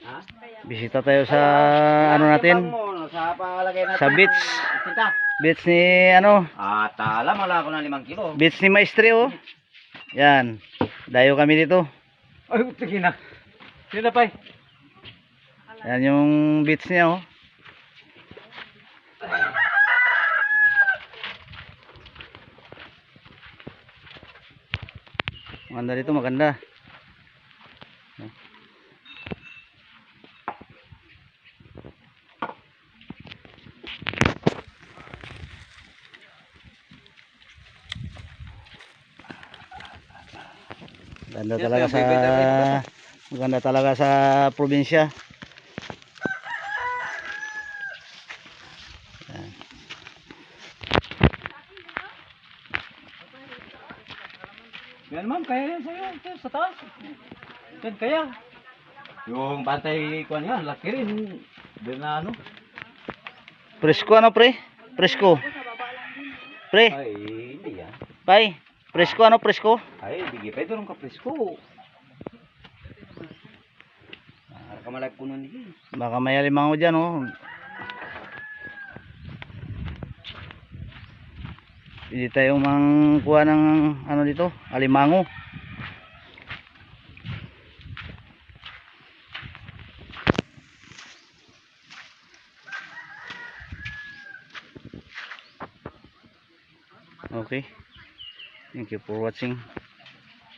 Ha? Bisita tayo sa ano natin, Sa palagay natin. sa beach. Kita. Beach ni ano, Alam, wala ko na 5 kilo. beach ni Maestre oh. Yan. Dayo kami dito. Ay, sige na. Sige na, pay. Yan yung beach niya oh. Maganda dito, maganda. Maganda talaga sa probinsya. Yan ma'am, kaya yan sa'yo. Sa taas. Yan kaya. Yung bantay ko niya, laki rin. Doon na ano. Presko ano pre? Presko. Pre, Ay, hindi yan. bay. Presko ano presko? Ay, bigay pa ito ng kapresko. Ka malag puno niya. Baka may alimango dyan oh. Hindi tayo mangkuha ng ano dito, alimango. Okay. Thank you for watching.